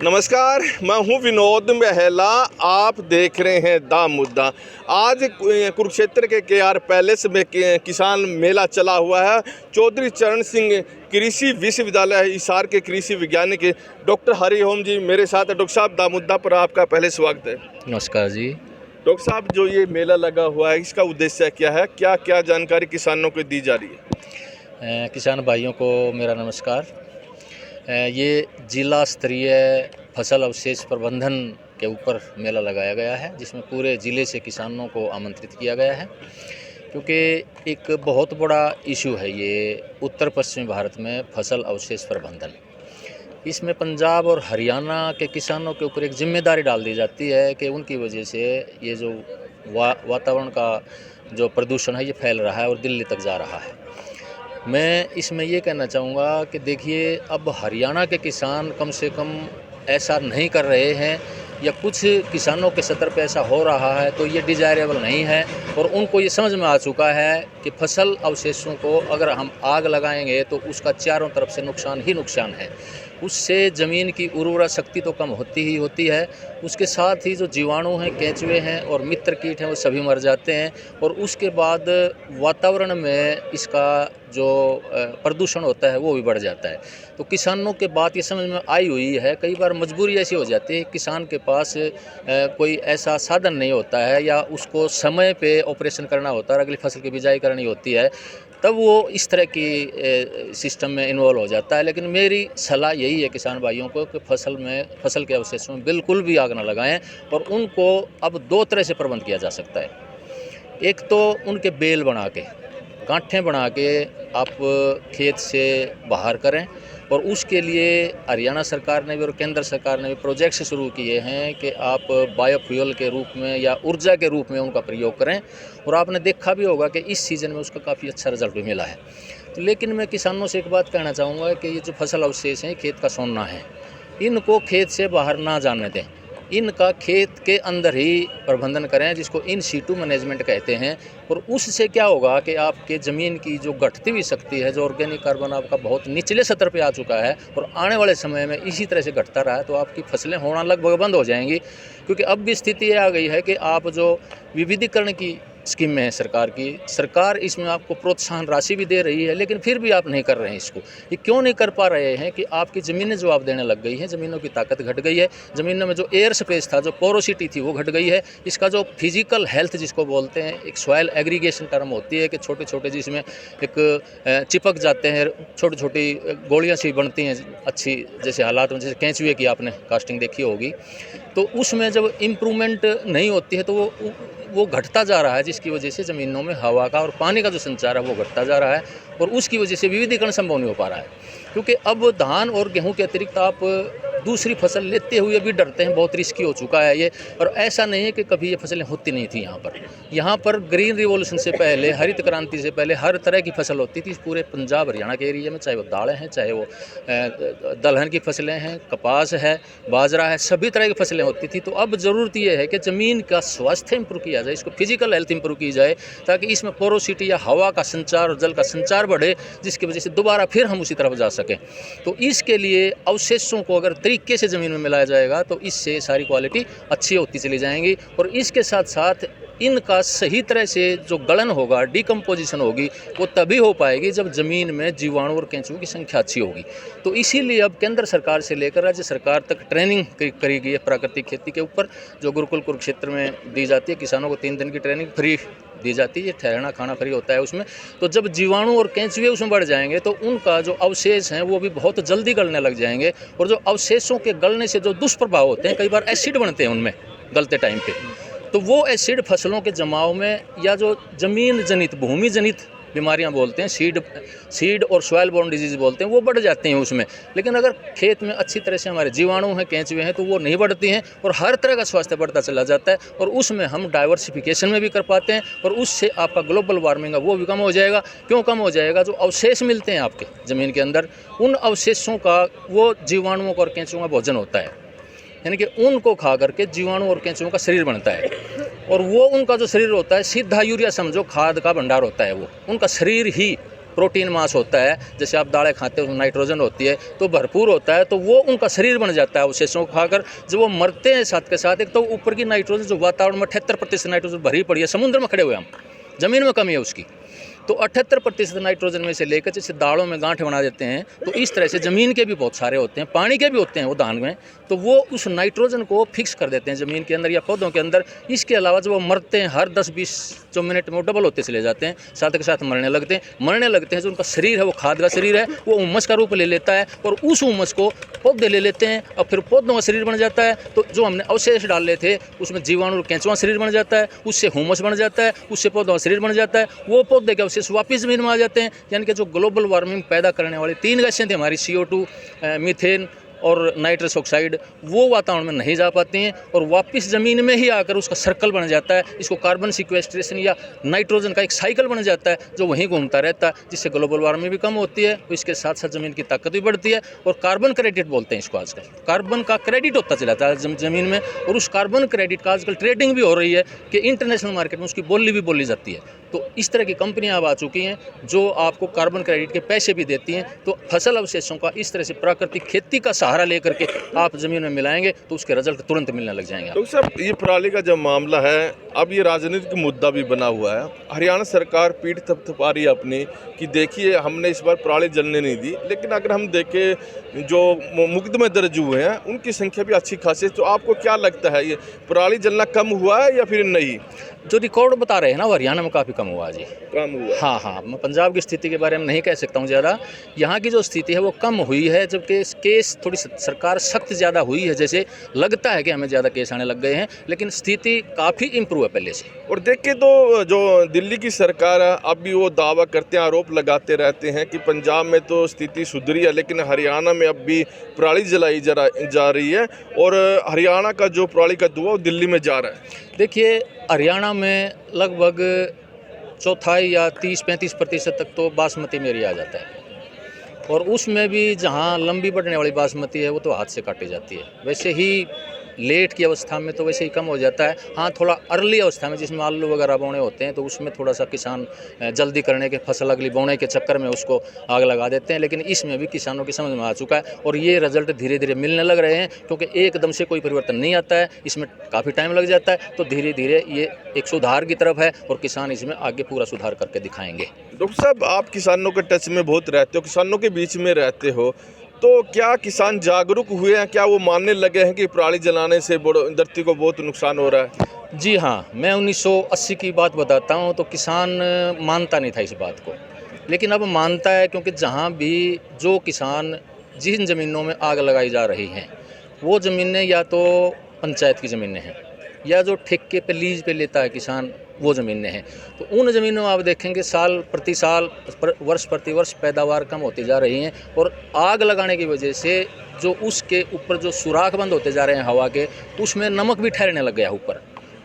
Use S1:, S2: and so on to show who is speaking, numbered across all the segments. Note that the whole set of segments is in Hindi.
S1: नमस्कार, मैं हूं विनोद महला। आप देख रहे हैं दा मुद्दा। आज कुरुक्षेत्र के केआर पैलेस में किसान मेला चला हुआ है। चौधरी चरण सिंह कृषि विश्वविद्यालय हिसार के कृषि वैज्ञानिक डॉक्टर हरिओम जी मेरे साथ है। डॉक्टर साहब, दा मुद्दा पर आपका पहले स्वागत है।
S2: नमस्कार जी।
S1: डॉक्टर साहब, जो ये मेला लगा हुआ है, इसका उद्देश्य क्या है? क्या क्या जानकारी किसानों को दी जा रही है?
S2: किसान भाइयों को मेरा नमस्कार। ये जिला स्तरीय फसल अवशेष प्रबंधन के ऊपर मेला लगाया गया है, जिसमें पूरे ज़िले से किसानों को आमंत्रित किया गया है, क्योंकि एक बहुत बड़ा इशू है ये उत्तर पश्चिमी भारत में फसल अवशेष प्रबंधन। इसमें पंजाब और हरियाणा के किसानों के ऊपर एक जिम्मेदारी डाल दी जाती है कि उनकी वजह से ये जो वातावरण का जो प्रदूषण है ये फैल रहा है और दिल्ली तक जा रहा है। मैं इसमें ये कहना चाहूँगा कि देखिए, अब हरियाणा के किसान कम से कम ऐसा नहीं कर रहे हैं, या कुछ किसानों के स्तर पे ऐसा हो रहा है तो ये डिज़ायरेबल नहीं है, और उनको ये समझ में आ चुका है कि फसल अवशेषों को अगर हम आग लगाएंगे तो उसका चारों तरफ से नुकसान ही नुकसान है। उससे ज़मीन की उर्वरा शक्ति तो कम होती ही होती है, उसके साथ ही जो जीवाणु हैं, केंचुए हैं और मित्र कीट हैं, वो सभी मर जाते हैं, और उसके बाद वातावरण में इसका जो प्रदूषण होता है वो भी बढ़ जाता है। तो किसानों के बात ये समझ में आई हुई है। कई बार मजबूरी ऐसी हो जाती है, किसान के पास कोई ऐसा साधन नहीं होता है, या उसको समय पे ऑपरेशन करना होता है, अगली फसल की बिजाई करनी होती है, तब वो इस तरह की सिस्टम में इन्वॉल्व हो जाता है। लेकिन मेरी सलाह यही है किसान भाइयों को कि फसल के अवशेषों में बिल्कुल भी आग न लगाएं, और उनको अब दो तरह से प्रबंध किया जा सकता है। एक तो उनके बेल बना के, गांठें बना के आप खेत से बाहर करें, और उसके लिए हरियाणा सरकार ने भी और केंद्र सरकार ने भी प्रोजेक्ट्स शुरू किए हैं कि आप बायोफ्यूल के रूप में या ऊर्जा के रूप में उनका प्रयोग करें, और आपने देखा भी होगा कि इस सीज़न में उसका काफ़ी अच्छा रिजल्ट भी मिला है। तो लेकिन मैं किसानों से एक बात कहना चाहूँगा कि ये जो फसल अवशेष हैं, खेत का सोना है, इनको खेत से बाहर ना जाने दें, इनका खेत के अंदर ही प्रबंधन करें, जिसको इन सीटू मैनेजमेंट कहते हैं। और उससे क्या होगा कि आपके ज़मीन की जो घटती हुई शक्ति है, जो ऑर्गेनिक कार्बन आपका बहुत निचले स्तर पे आ चुका है और आने वाले समय में इसी तरह से घटता रहा है, तो आपकी फसलें होना लगभग बंद हो जाएंगी। क्योंकि अब भी स्थिति ये आ गई है कि आप जो विविधीकरण की स्कीमें हैं सरकार इसमें आपको प्रोत्साहन राशि भी दे रही है, लेकिन फिर भी आप नहीं कर रहे हैं इसको। ये क्यों नहीं कर पा रहे हैं कि आपकी ज़मीनें जवाब देने लग गई हैं, ज़मीनों की ताकत घट गई है, ज़मीनों में जो एयर स्पेस था, जो पोरोसिटी थी, वो घट गई है। इसका जो फिजिकल हेल्थ जिसको बोलते हैं, एक सॉइल एग्रीगेशन टर्म होती है कि छोटे छोटे जिसमें एक चिपक जाते हैं, छोटी छोटी गोलियाँ सी बनती हैं अच्छी, जैसे हालात में, जैसे केंचुए की आपने कास्टिंग देखी होगी, तो उसमें जब इम्प्रूवमेंट नहीं होती है तो वो घटता जा रहा है, जिसकी वजह से ज़मीनों में हवा का और पानी का जो संचार है वो घटता जा रहा है, और उसकी वजह से विविधीकरण संभव नहीं हो पा रहा है। क्योंकि अब धान और गेहूं के अतिरिक्त आप दूसरी फसल लेते हुए भी डरते हैं, बहुत रिस्की हो चुका है ये। और ऐसा नहीं है कि कभी ये फसलें होती नहीं थी यहाँ पर ग्रीन रिवॉल्यूशन से पहले, हरित क्रांति से पहले हर तरह की फसल होती थी पूरे पंजाब हरियाणा के एरिया में, चाहे वो दालें हैं, चाहे वो दलहन की फसलें हैं, कपास है, बाजरा है, सभी तरह की फसलें होती थी। तो अब ज़रूरत ये है कि ज़मीन का स्वास्थ्य इंप्रूव किया जाए, इसको फिजिकल हेल्थ इंप्रूव की जाए, ताकि इसमें पोरोसिटी या हवा का संचार और जल का संचार बढ़े, जिसकी वजह से दोबारा फिर हम उसी तरफ जा सकें। तो इसके लिए अवशेषों को अगर तरीके से ज़मीन में मिलाया जाएगा तो इससे सारी क्वालिटी अच्छी होती चली जाएंगी, और इसके साथ साथ इनका सही तरह से जो गलन होगा, डिकम्पोजिशन होगी, वो तभी हो पाएगी जब ज़मीन में जीवाणु और केंचुओं की संख्या अच्छी होगी। तो इसीलिए अब केंद्र सरकार से लेकर राज्य सरकार तक ट्रेनिंग करी गई है प्राकृतिक खेती के ऊपर, जो गुरुकुल कुरुक्षेत्र में दी जाती है। किसानों को 3 दिन की ट्रेनिंग फ्री दी जाती है, ठहरना खाना फ्री होता है उसमें। तो जब जीवाणु और केंचुए उसमें बढ़ जाएंगे तो उनका जो अवशेष हैं वो भी बहुत जल्दी गलने लग जाएंगे, और जो अवशेषों के गलने से जो दुष्प्रभाव होते हैं, कई बार एसिड बनते हैं उनमें गलते टाइम पे, तो वो एसिड फसलों के जमाव में, या जो ज़मीन जनित भूमि जनित बीमारियां बोलते हैं, सीड और सॉइल बोर्न डिजीज बोलते हैं, वो बढ़ जाते हैं उसमें। लेकिन अगर खेत में अच्छी तरह से हमारे जीवाणु हैं, केंचुए हैं, तो वो नहीं बढ़ती हैं, और हर तरह का स्वास्थ्य बढ़ता चला जाता है, और उसमें हम डाइवर्सिफिकेशन में भी कर पाते हैं, और उससे आपका ग्लोबल वार्मिंग है वो भी कम हो जाएगा। क्यों कम हो जाएगा? जो अवशेष मिलते हैं आपके ज़मीन के अंदर, उन अवशेषों का वो जीवाणुओं और केंचुओं का भोजन होता है, यानी कि उनको खा करके जीवाणु और केंचुओं का शरीर बनता है, और वो उनका जो शरीर होता है, सीधा यूरिया समझो खाद का भंडार होता है, वो उनका शरीर ही प्रोटीन मास होता है, जैसे आप दालें खाते हो उसमें नाइट्रोजन होती है तो भरपूर होता है, तो वो उनका शरीर बन जाता है अवशेषों को खाकर। जब वो मरते हैं साथ के साथ, एक तो ऊपर की नाइट्रोजन जो वातावरण में 78% नाइट्रोजन भरी पड़ी है, समुद्र में खड़े हुए हम, ज़मीन में कमी है उसकी, तो 78% नाइट्रोजन में से लेकर जैसे दालों में गांठ बना देते हैं, तो इस तरह से ज़मीन के भी बहुत सारे होते हैं, पानी के भी होते हैं वो धान में, तो वो उस नाइट्रोजन को फिक्स कर देते हैं ज़मीन के अंदर या पौधों के अंदर। इसके अलावा जब वो मरते हैं हर 10-20 जो मिनट में वो डबल होते चले जाते हैं, साथ के साथ मरने लगते हैं। जो उनका शरीर है वो खाद का शरीर है, वो उमस का रूप ले लेता है और उस उमस को पौधे ले लेते हैं और फिर पौधों का शरीर बन जाता है। तो जो हमने अवशेष डाले थे उसमें जीवाणु केंचुआ शरीर बन जाता है, उससे हुमस बन जाता है, उससे पौधों का शरीर बन जाता है, वो पौधे के अवशेष वापस ज़मीन में आ जाते हैं। यानी कि जो ग्लोबल वार्मिंग पैदा करने वाली 3 गैसें थी हमारी, CO2, मीथेन और नाइट्रस ऑक्साइड, वो वातावरण में नहीं जा पाती हैं और वापस ज़मीन में ही आकर उसका सर्कल बन जाता है। इसको कार्बन सिक्वेस्ट्रेशन या नाइट्रोजन का एक साइकिल बन जाता है जो वहीं घूमता रहता है, जिससे ग्लोबल वार्मिंग भी कम होती है, इसके साथ साथ ज़मीन की ताकत भी बढ़ती है। और कार्बन क्रेडिट बोलते हैं इसको आजकल, कार्बन का क्रेडिट होता चला जाता है ज़मीन में, और उस कार्बन क्रेडिट का आजकल ट्रेडिंग भी हो रही है कि इंटरनेशनल मार्केट में उसकी बोली भी बोली जाती है। तो इस तरह की कंपनियां अब आ चुकी हैं जो आपको कार्बन क्रेडिट के पैसे भी देती हैं। तो फसल अवशेषों का इस तरह से प्राकृतिक खेती का सहारा लेकर के आप ज़मीन में मिलाएंगे तो उसके रिजल्ट तुरंत मिलने लग जाएंगे।
S1: तो सर, ये पराली का जब मामला है, अब ये राजनीतिक मुद्दा भी बना हुआ है। हरियाणा सरकार पीठ थपथपा रही है अपनी कि देखिए हमने इस बार पराली जलने नहीं दी, लेकिन अगर हम देखें जो मुकदमे दर्ज हुए हैं उनकी संख्या भी अच्छी खासी है। तो आपको क्या लगता है, ये पराली जलना कम हुआ है या फिर नहीं?
S2: जो रिकॉर्ड बता रहे हैं ना, वो हरियाणा में काफ़ी कम हुआ जी,
S1: कम हुआ।
S2: हाँ, मैं पंजाब की स्थिति के बारे में नहीं कह सकता हूँ ज़्यादा। यहाँ की जो स्थिति है वो कम हुई है, जबकि केस थोड़ी सरकार सख्त ज़्यादा हुई है, जैसे लगता है कि हमें ज़्यादा केस आने लग गए हैं, लेकिन स्थिति काफ़ी इम्प्रूव है पहले से।
S1: और देखें तो जो दिल्ली की सरकार है, अब भी वो दावा करते हैं, आरोप लगाते रहते हैं कि पंजाब में तो स्थिति सुधरी है, लेकिन हरियाणा में अब भी पराली जलाई जा रही है और हरियाणा का जो पराली का धुआं वो दिल्ली में जा रहा है।
S2: देखिए, हरियाणा में लगभग चौथाई या 30-35% तक तो बासमती में एरिया आ जाता है, और उसमें भी जहाँ लंबी बढ़ने वाली बासमती है वो तो हाथ से काटी जाती है। वैसे ही लेट की अवस्था में तो वैसे ही कम हो जाता है। हाँ, थोड़ा अर्ली अवस्था में जिसमें आलू वगैरह बोने होते हैं तो उसमें थोड़ा सा किसान जल्दी करने के, फसल अगली बोने के चक्कर में उसको आग लगा देते हैं, लेकिन इसमें भी किसानों की समझ में आ चुका है और ये रिजल्ट धीरे धीरे मिलने लग रहे हैं, क्योंकि एकदम से कोई परिवर्तन नहीं आता है, इसमें काफ़ी टाइम लग जाता है। तो धीरे धीरे ये एक सुधार की तरफ है और किसान इसमें आगे पूरा सुधार करके दिखाएंगे।
S1: डॉक्टर साहब, आप किसानों के टच में बहुत रहते हो, किसानों के बीच में रहते हो, तो क्या किसान जागरूक हुए हैं? क्या वो मानने लगे हैं कि पराली जलाने से धरती को बहुत नुकसान हो रहा है?
S2: जी हाँ, मैं 1980 की बात बताता हूँ तो किसान मानता नहीं था इस बात को, लेकिन अब मानता है, क्योंकि जहाँ भी जो किसान जिन ज़मीनों में आग लगाई जा रही हैं वो ज़मीनें या तो पंचायत की ज़मीनें हैं या जो ठेके पे लीज पे लेता है किसान वो ज़मीनें हैं। तो उन ज़मीनों में आप देखेंगे साल प्रति साल, वर्ष प्रति वर्ष पैदावार कम होती जा रही हैं, और आग लगाने की वजह से जो उसके ऊपर जो सुराख बंद होते जा रहे हैं हवा के, उसमें नमक भी ठहरने लग गया,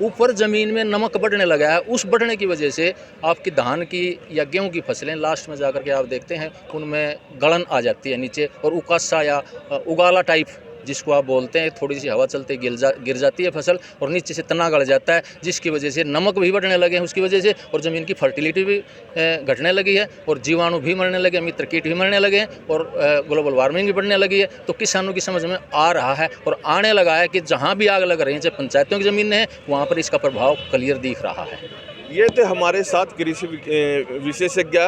S2: ऊपर ज़मीन में नमक बढ़ने लगा है। उस बढ़ने की वजह से आपकी धान की या गेहूं की फसलें लास्ट में जाकर के आप देखते हैं उनमें गलन आ जाती है नीचे, और उकासा या उगाला टाइप जिसको आप बोलते हैं, थोड़ी सी हवा चलते गिर जाती है फसल और नीचे से तना गड़ जाता है, जिसकी वजह से नमक भी बढ़ने लगे हैं उसकी वजह से, और ज़मीन की फर्टिलिटी भी घटने लगी है, और जीवाणु भी मरने लगे, मित्र कीट भी मरने लगे हैं, और ग्लोबल वार्मिंग भी बढ़ने लगी है। तो किसानों की समझ में आ रहा है और आने लगा है कि जहाँ भी आग लग रही है, चाहे पंचायतों की ज़मीन है, वहाँ पर इसका प्रभाव क्लियर दिख रहा है।
S1: ये थे हमारे साथ कृषि विशेषज्ञ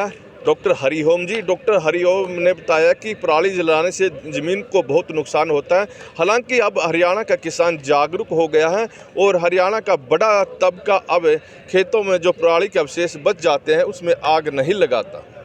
S1: डॉक्टर हरिओम जी। डॉक्टर हरिओम ने बताया कि पराली जलाने से ज़मीन को बहुत नुकसान होता है। हालांकि अब हरियाणा का किसान जागरूक हो गया है और हरियाणा का बड़ा तबका अब खेतों में जो पराली के अवशेष बच जाते हैं उसमें आग नहीं लगाता।